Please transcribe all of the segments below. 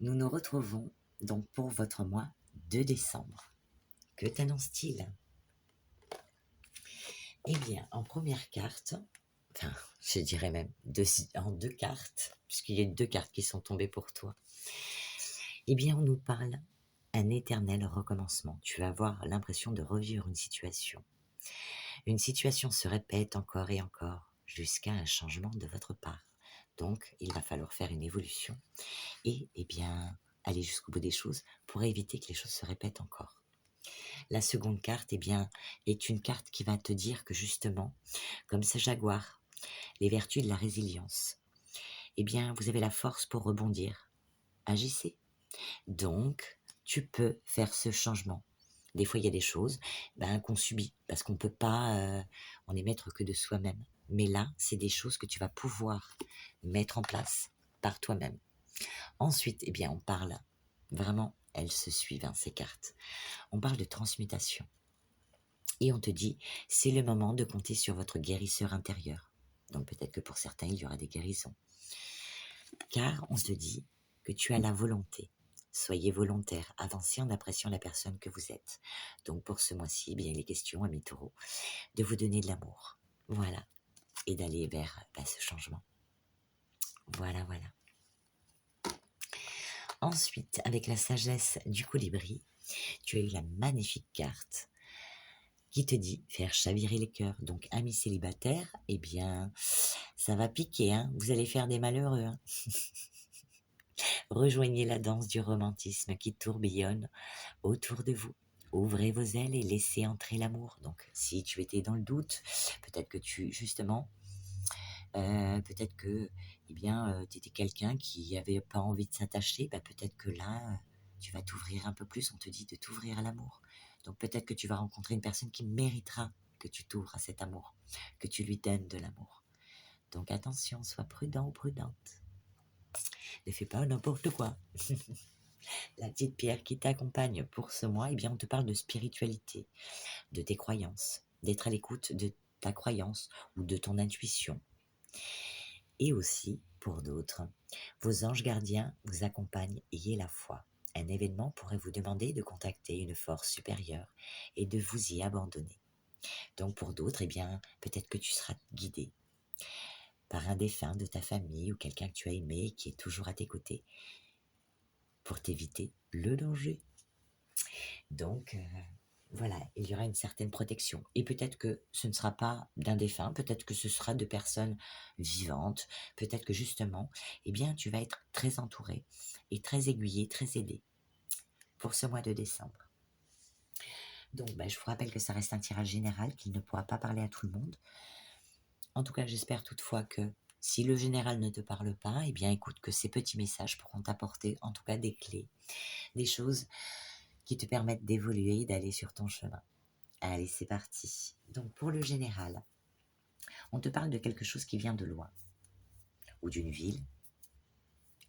Nous nous retrouvons donc pour votre mois de décembre. Que t'annonce-t-il? Eh bien, en première carte, enfin, je dirais même en deux cartes, puisqu'il y a deux cartes qui sont tombées pour toi, eh bien, on nous parle un éternel recommencement. Tu vas avoir l'impression de revivre une situation. Une situation se répète encore et encore jusqu'à un changement de votre part. Donc, il va falloir faire une évolution et, eh bien, aller jusqu'au bout des choses pour éviter que les choses se répètent encore. La seconde carte, eh bien, est une carte qui va te dire que justement, comme ce jaguar, les vertus de la résilience, eh bien, vous avez la force pour rebondir. Agissez. Donc, tu peux faire ce changement. Des fois, il y a des choses qu'on subit parce qu'on peut pas, on est maître que de soi-même. Mais là, c'est des choses que tu vas pouvoir mettre en place par toi-même. Ensuite, eh bien, on parle vraiment, elles se suivent, ces cartes. On parle de transmutation. Et on te dit, c'est le moment de compter sur votre guérisseur intérieur. Donc peut-être que pour certains, il y aura des guérisons. Car on te dit que tu as la volonté. Soyez volontaire, avancez en appréciant la personne que vous êtes. Donc pour ce mois-ci, bien il est question, amis taureaux, de vous donner de l'amour. Voilà. Et d'aller vers ce changement. Voilà, voilà. Ensuite, avec la sagesse du colibri, tu as eu la magnifique carte qui te dit faire chavirer les cœurs. Donc, amis célibataires, eh bien, ça va piquer, hein. Vous allez faire des malheureux, hein. Rejoignez la danse du romantisme qui tourbillonne autour de vous. Ouvrez vos ailes et laissez entrer l'amour. Donc, si tu étais dans le doute, peut-être que peut-être que, eh bien, tu étais quelqu'un qui avait pas envie de s'attacher, peut-être que là, tu vas t'ouvrir un peu plus. On te dit de t'ouvrir à l'amour. Donc, peut-être que tu vas rencontrer une personne qui méritera que tu t'ouvres à cet amour, que tu lui donnes de l'amour. Donc, attention, sois prudent ou prudente. Ne fais pas n'importe quoi. La petite pierre qui t'accompagne pour ce mois, eh bien, on te parle de spiritualité, de tes croyances, d'être à l'écoute de ta croyance ou de ton intuition. Et aussi, pour d'autres, vos anges gardiens vous accompagnent, ayez la foi. Un événement pourrait vous demander de contacter une force supérieure et de vous y abandonner. Donc pour d'autres, eh bien, peut-être que tu seras guidé par un défunt de ta famille ou quelqu'un que tu as aimé et qui est toujours à tes côtés pour t'éviter le danger. Donc, voilà, il y aura une certaine protection. Et peut-être que ce ne sera pas d'un défunt, peut-être que ce sera de personnes vivantes, peut-être que justement, eh bien, tu vas être très entouré et très aiguillé, très aidé pour ce mois de décembre. Donc, je vous rappelle que ça reste un tirage général, qu'il ne pourra pas parler à tout le monde. En tout cas, j'espère toutefois que si le général ne te parle pas, eh bien, écoute, que ces petits messages pourront t'apporter en tout cas des clés, des choses qui te permettent d'évoluer et d'aller sur ton chemin. Allez, c'est parti. Donc, pour le général, on te parle de quelque chose qui vient de loin, ou d'une ville,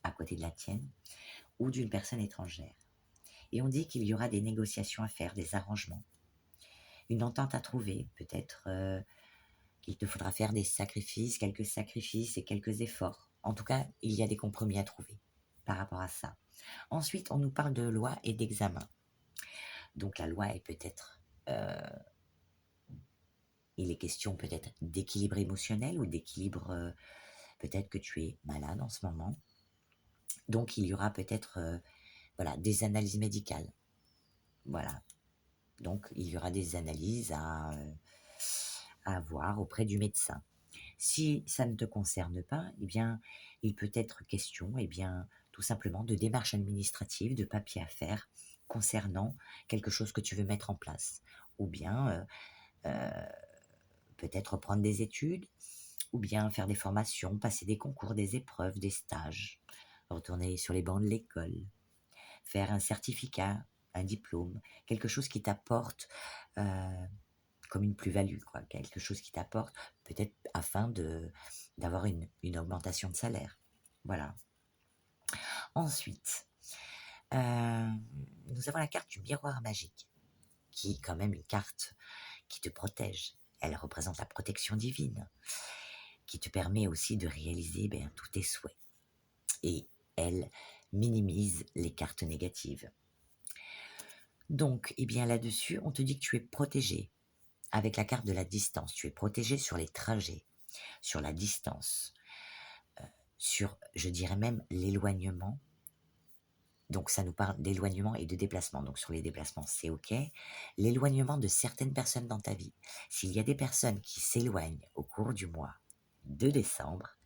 à côté de la tienne, ou d'une personne étrangère. Et on dit qu'il y aura des négociations à faire, des arrangements, une entente à trouver, peut-être qu'il te faudra faire des sacrifices, quelques sacrifices et quelques efforts. En tout cas, il y a des compromis à trouver par rapport à ça. Ensuite, on nous parle de loi et d'examen. Donc la loi est peut-être... il est question peut-être d'équilibre émotionnel ou d'équilibre... peut-être que tu es malade en ce moment. Donc il y aura peut-être des analyses médicales. Voilà. Donc il y aura des analyses à avoir auprès du médecin. Si ça ne te concerne pas, eh bien, il peut être question, tout simplement de démarches administratives, de papiers à faire concernant quelque chose que tu veux mettre en place. Ou bien, peut-être prendre des études, ou bien faire des formations, passer des concours, des épreuves, des stages, retourner sur les bancs de l'école, faire un certificat, un diplôme, quelque chose qui t'apporte comme une plus-value, quelque chose qui t'apporte peut-être afin d'avoir une augmentation de salaire. Voilà. Ensuite, nous avons la carte du miroir magique, qui est quand même une carte qui te protège. Elle représente la protection divine, qui te permet aussi de réaliser tous tes souhaits. Et elle minimise les cartes négatives. Donc, eh bien là-dessus, on te dit que tu es protégé avec la carte de la distance. Tu es protégé sur les trajets, sur la distance, sur, je dirais même, l'éloignement. Donc, ça nous parle d'éloignement et de déplacement. Donc, sur les déplacements, c'est OK. L'éloignement de certaines personnes dans ta vie. S'il y a des personnes qui s'éloignent au cours du mois de décembre,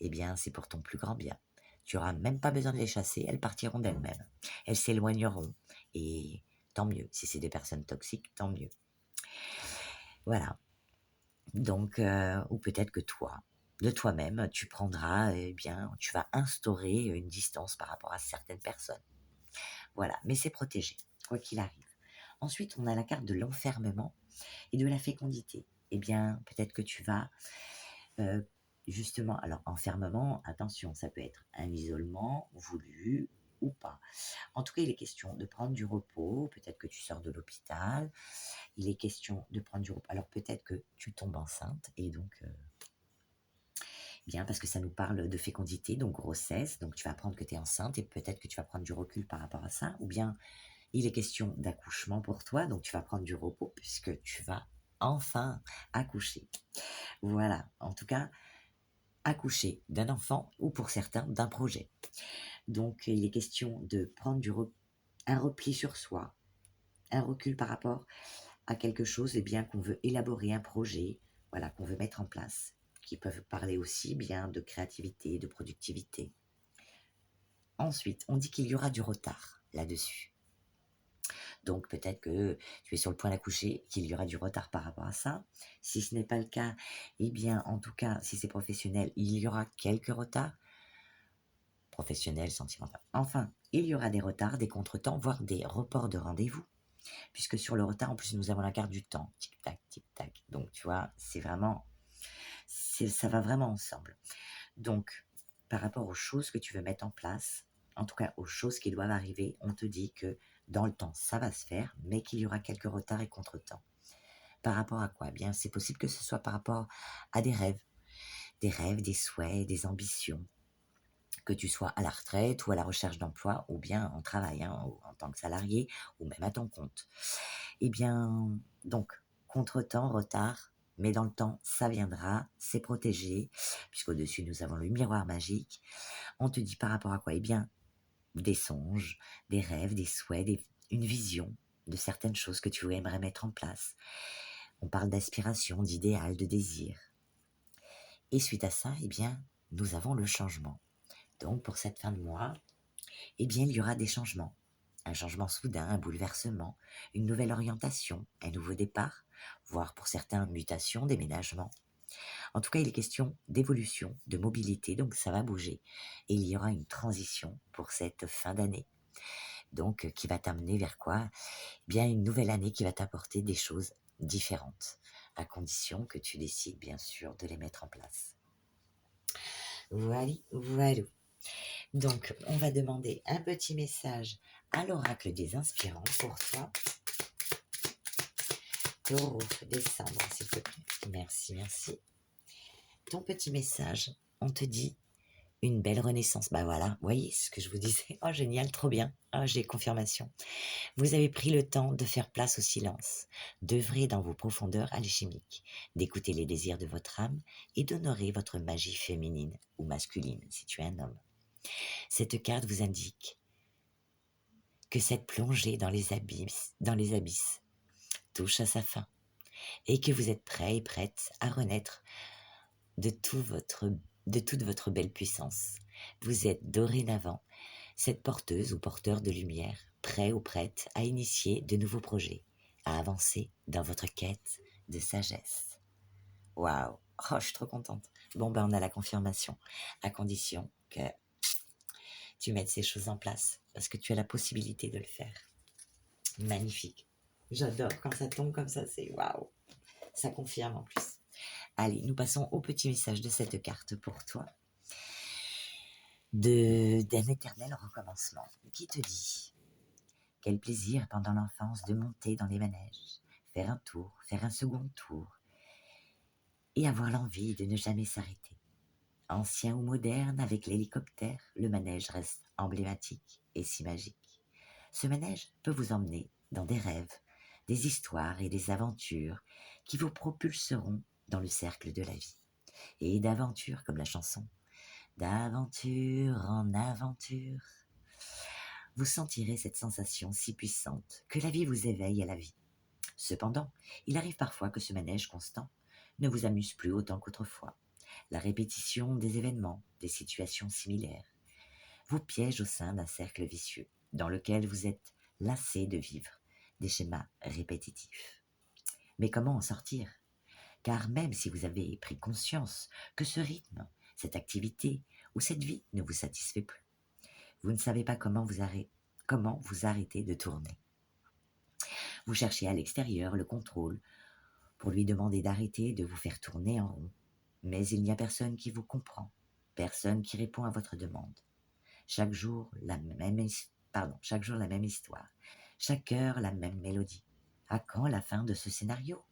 eh bien, c'est pour ton plus grand bien. Tu n'auras même pas besoin de les chasser, elles partiront d'elles-mêmes. Elles s'éloigneront. Et tant mieux. Si c'est des personnes toxiques, tant mieux. Voilà. Donc, ou peut-être que toi, de toi-même, tu prendras, eh bien, tu vas instaurer une distance par rapport à certaines personnes. Voilà, mais c'est protégé, quoi qu'il arrive. Ensuite, on a la carte de l'enfermement et de la fécondité. Eh bien, peut-être que tu vas, justement, alors enfermement, attention, ça peut être un isolement voulu ou pas. En tout cas, il est question de prendre du repos, peut-être que tu sors de l'hôpital, il est question de prendre du repos. Alors peut-être que tu tombes enceinte et donc, bien, parce que ça nous parle de fécondité, donc grossesse, donc tu vas apprendre que tu es enceinte et peut-être que tu vas prendre du recul par rapport à ça, ou bien il est question d'accouchement pour toi, donc tu vas prendre du repos puisque tu vas enfin accoucher. Voilà, en tout cas, accoucher d'un enfant ou pour certains d'un projet. Donc il est question de prendre un repli sur soi, un recul par rapport à quelque chose et bien qu'on veut élaborer un projet, voilà, qu'on veut mettre en place, qui peuvent parler aussi bien de créativité, de productivité. Ensuite, on dit qu'il y aura du retard là-dessus. Donc peut-être que tu es sur le point d'accoucher, qu'il y aura du retard par rapport à ça. Si ce n'est pas le cas, eh bien en tout cas, si c'est professionnel, il y aura quelques retards. Professionnel, sentimental. Enfin, il y aura des retards, des contretemps, voire des reports de rendez-vous. Puisque sur le retard, en plus, nous avons la carte du temps. Tic-tac, tic-tac. Donc, tu vois, ça va vraiment ensemble. Donc, par rapport aux choses que tu veux mettre en place, en tout cas aux choses qui doivent arriver, on te dit que dans le temps, ça va se faire, mais qu'il y aura quelques retards et contretemps. Par rapport à quoi? Eh bien, c'est possible que ce soit par rapport à des rêves, des souhaits, des ambitions, que tu sois à la retraite ou à la recherche d'emploi ou bien en travail, hein, ou en tant que salarié ou même à ton compte. Eh bien, donc, contretemps, retard, mais dans le temps, ça viendra, c'est protégé, puisqu'au-dessus, nous avons le miroir magique. On te dit par rapport à quoi? Eh bien, des songes, des rêves, des souhaits, une vision de certaines choses que tu aimerais mettre en place. On parle d'aspiration, d'idéal, de désir. Et suite à ça, eh bien, nous avons le changement. Donc, pour cette fin de mois, eh bien, il y aura des changements. Un changement soudain, un bouleversement, une nouvelle orientation, un nouveau départ, voire pour certains, mutation, déménagement. En tout cas, il est question d'évolution, de mobilité, donc ça va bouger. Et il y aura une transition pour cette fin d'année. Donc, qui va t'amener vers quoi? Eh bien, une nouvelle année qui va t'apporter des choses différentes, à condition que tu décides, bien sûr, de les mettre en place. Voilà, voilà. Donc, on va demander un petit message à l'oracle des inspirants pour toi. Taureau, décembre, s'il te plaît. Merci, merci. Ton petit message, on te dit une belle renaissance. Bah voilà, vous voyez ce que je vous disais. Oh, génial, trop bien. Oh, j'ai confirmation. Vous avez pris le temps de faire place au silence, d'œuvrer dans vos profondeurs alchimiques, d'écouter les désirs de votre âme et d'honorer votre magie féminine ou masculine si tu es un homme. Cette carte vous indique que cette plongée dans les abysses touche à sa fin et que vous êtes prêt et prête à renaître de toute votre belle puissance. Vous êtes dorénavant cette porteuse ou porteur de lumière, prêt ou prête à initier de nouveaux projets, à avancer dans votre quête de sagesse. Waouh! Oh, je suis trop contente. Bon, ben on a la confirmation, à condition que tu mettes ces choses en place, parce que tu as la possibilité de le faire. Magnifique. J'adore quand ça tombe comme ça, c'est waouh. Ça confirme en plus. Allez, nous passons au petit message de cette carte pour toi. D'un éternel recommencement qui te dit: quel plaisir pendant l'enfance de monter dans les manèges, faire un tour, faire un second tour et avoir l'envie de ne jamais s'arrêter. Ancien ou moderne, avec l'hélicoptère, le manège reste emblématique et si magique. Ce manège peut vous emmener dans des rêves, des histoires et des aventures qui vous propulseront dans le cercle de la vie. Et d'aventure, comme la chanson, d'aventure en aventure. Vous sentirez cette sensation si puissante que la vie vous éveille à la vie. Cependant, il arrive parfois que ce manège constant ne vous amuse plus autant qu'autrefois. La répétition des événements, des situations similaires, vous piège au sein d'un cercle vicieux dans lequel vous êtes lassé de vivre des schémas répétitifs. Mais comment en sortir? Car même si vous avez pris conscience que ce rythme, cette activité ou cette vie ne vous satisfait plus, vous ne savez pas comment vous arrêter de tourner. Vous cherchez à l'extérieur le contrôle pour lui demander d'arrêter de vous faire tourner en rond. Mais il n'y a personne qui vous comprend, personne qui répond à votre demande. Chaque jour, la même histoire. Chaque heure, la même mélodie. À quand la fin de ce scénario?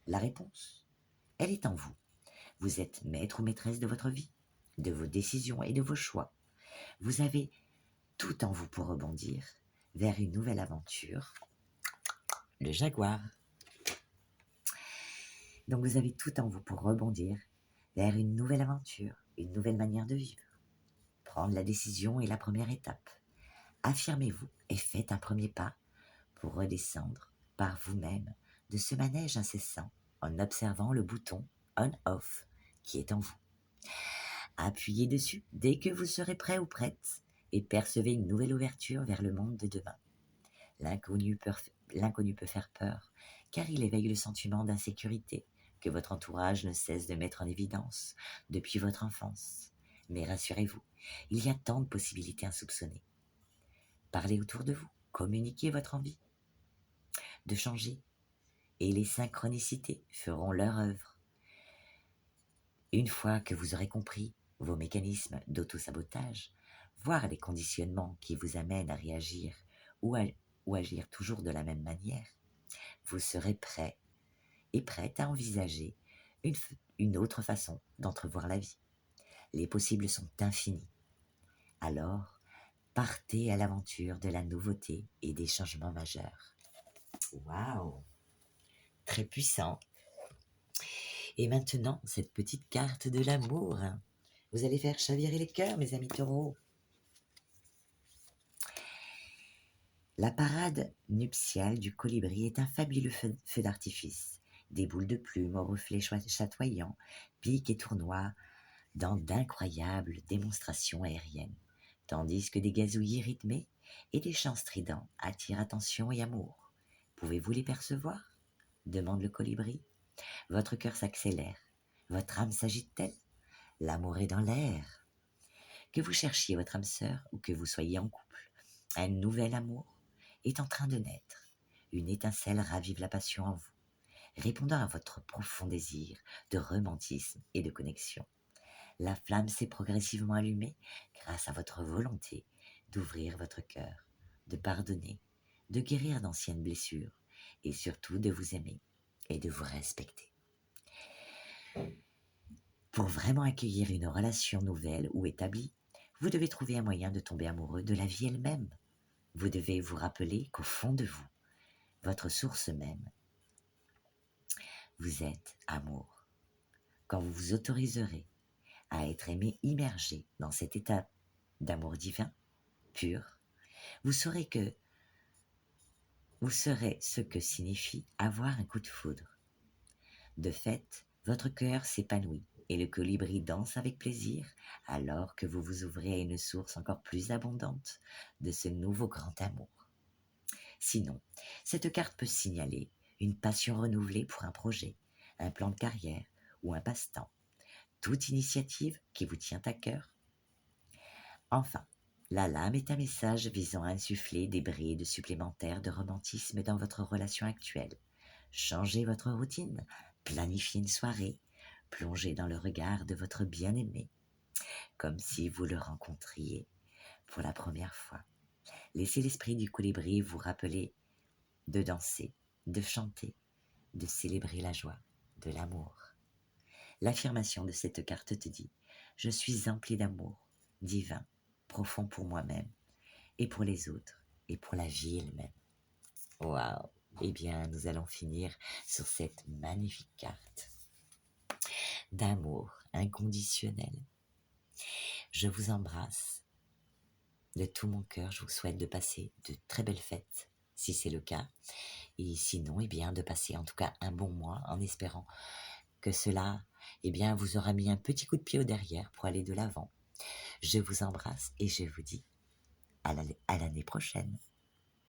La réponse, elle est en vous. Vous êtes maître ou maîtresse de votre vie, de vos décisions et de vos choix. Vous avez tout en vous pour rebondir vers une nouvelle aventure. Le jaguar. Donc vous avez tout en vous pour rebondir vers une nouvelle aventure, une nouvelle manière de vivre. Prendre la décision est la première étape. Affirmez-vous et faites un premier pas pour redescendre par vous-même de ce manège incessant en observant le bouton on-off qui est en vous. Appuyez dessus dès que vous serez prêt ou prête et percevez une nouvelle ouverture vers le monde de demain. L'inconnu peut faire peur car il éveille le sentiment d'insécurité que votre entourage ne cesse de mettre en évidence depuis votre enfance. Mais rassurez-vous, il y a tant de possibilités insoupçonnées. Parlez autour de vous, communiquez votre envie de changer et les synchronicités feront leur œuvre. Une fois que vous aurez compris vos mécanismes d'auto-sabotage, voire les conditionnements qui vous amènent à réagir ou agir toujours de la même manière, vous serez prêt et prête à envisager une autre façon d'entrevoir la vie. Les possibles sont infinis. Alors, partez à l'aventure de la nouveauté et des changements majeurs. Waouh! Très puissant. Et maintenant, cette petite carte de l'amour. Vous allez faire chavirer les cœurs, mes amis taureaux. La parade nuptiale du colibri est un fabuleux feu d'artifice. Des boules de plumes aux reflets chatoyants piquent et tournoient dans d'incroyables démonstrations aériennes, tandis que des gazouillis rythmés et des chants stridents attirent attention et amour. Pouvez-vous les percevoir? Demande le colibri. Votre cœur s'accélère. Votre âme s'agite-t-elle? L'amour est dans l'air. Que vous cherchiez votre âme sœur ou que vous soyez en couple, un nouvel amour est en train de naître. Une étincelle ravive la passion en vous, répondant à votre profond désir de romantisme et de connexion. La flamme s'est progressivement allumée grâce à votre volonté d'ouvrir votre cœur, de pardonner, de guérir d'anciennes blessures et surtout de vous aimer et de vous respecter. Pour vraiment accueillir une relation nouvelle ou établie, vous devez trouver un moyen de tomber amoureux de la vie elle-même. Vous devez vous rappeler qu'au fond de vous, votre source même, vous êtes amour. Quand vous vous autoriserez à être aimé, immergé dans cet état d'amour divin, pur, vous saurez ce que signifie avoir un coup de foudre. De fait, votre cœur s'épanouit et le colibri danse avec plaisir alors que vous vous ouvrez à une source encore plus abondante de ce nouveau grand amour. Sinon, cette carte peut signaler une passion renouvelée pour un projet, un plan de carrière ou un passe-temps. Toute initiative qui vous tient à cœur. Enfin, la lame est un message visant à insuffler des brides supplémentaires de romantisme dans votre relation actuelle. Changez votre routine, planifiez une soirée, plongez dans le regard de votre bien-aimé, comme si vous le rencontriez pour la première fois. Laissez l'esprit du colibri vous rappeler de danser, de chanter, de célébrer la joie, de l'amour. L'affirmation de cette carte te dit « Je suis empli d'amour, divin, profond pour moi-même, et pour les autres, et pour la vie elle-même. Waouh! Eh bien, nous allons finir sur cette magnifique carte d'amour inconditionnel. Je vous embrasse de tout mon cœur. Je vous souhaite de passer de très belles fêtes, si c'est le cas. Et sinon, eh bien, de passer en tout cas un bon mois en espérant que cela, eh bien, vous aura mis un petit coup de pied au derrière pour aller de l'avant. Je vous embrasse et je vous dis à l'année prochaine.